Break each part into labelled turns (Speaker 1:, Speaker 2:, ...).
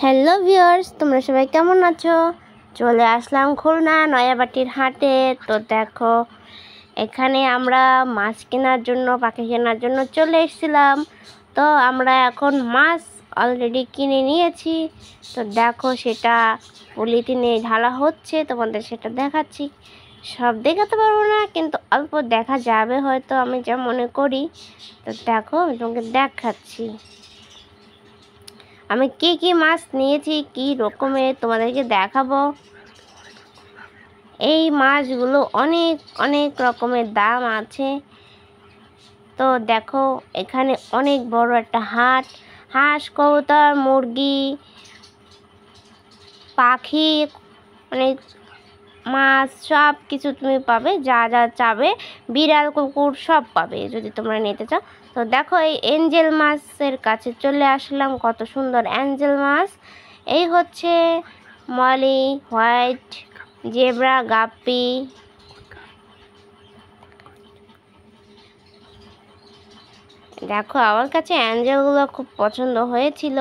Speaker 1: Hello viewers, তোমরা সবাই কেমন আছো? চলে আসলাম খুলনা নয়াবাটির হাটে। তো দেখো, এখানে আমরা মাছ কেনার জন্য, পাখি কেনার জন্য চলে এসেছিলাম। তো আমরা এখন মাছ অলরেডি কিনে নিয়েছি। তো দেখো, সেটা পলিথিনে ঢালা হচ্ছে, তোমাদের সেটা দেখাচ্ছি। সব দেখাতে পারবো না, কিন্তু অল্প দেখা যাবে হয়তো, আমি যা মনে করি। তো দেখো, আমি তোমাকে দেখাচ্ছি আমি কি কি মাছ নিয়েছি, কি রকমের তোমাদেরকে দেখাবো। এই মাছগুলো অনেক অনেক রকমের দাম আছে। তো দেখো, এখানে অনেক বড় একটা হাট। হাঁস, কবুতর, মুরগি, পাখি, মানে মাছ সব কিছু তুমি পাবে, যা যা চাবে। বিড়াল, কুকুর সব পাবে যদি তোমরা নিতে চাও। তো দেখো, এই এঞ্জেল মাছের কাছে চলে আসলাম। কত সুন্দর অ্যাঞ্জেল মাছ! এই হচ্ছে মলি, হোয়াইট, জেব্রা, গাপ্পি। দেখো, আমার কাছে অ্যাঞ্জেলগুলো খুব পছন্দ হয়েছিল,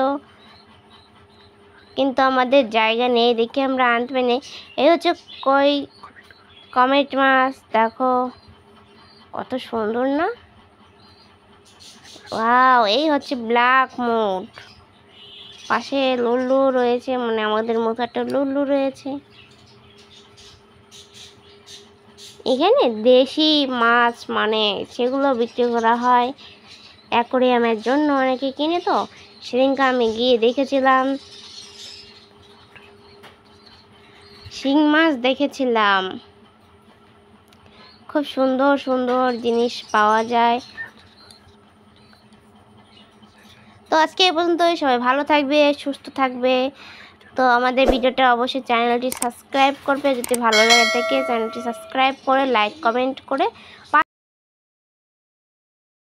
Speaker 1: কিন্তু আমাদের জায়গা নেই দেখে আমরা আনতে পারিনি। এই হচ্ছে কমেট মাছ। দেখো কত সুন্দর না? ওয়াও! এই হচ্ছে ব্ল্যাক মুড। পাশে লুল্লু রয়েছে, মানে আমাদের মতো একটা লুল্লু রয়েছে। এখানে দেশি মাছ, মানে সেগুলো বিক্রি করা হয় অ্যাকোরিয়ামের জন্য, অনেকে কিনে। তো সেদিনকে আমি গিয়ে দেখেছিলাম, শিং মাছ দেখেছিলাম। খুব সুন্দর সুন্দর জিনিস পাওয়া যায়। তো আজকে এই পর্যন্তই। সবাই ভালো থাকবে, সুস্থ থাকবে। তো আমাদের ভিডিওটা অবশ্যই চ্যানেলটি সাবস্ক্রাইব করবে, যদি ভালো লাগে থাকে চ্যানেলটি সাবস্ক্রাইব করে লাইক কমেন্ট করে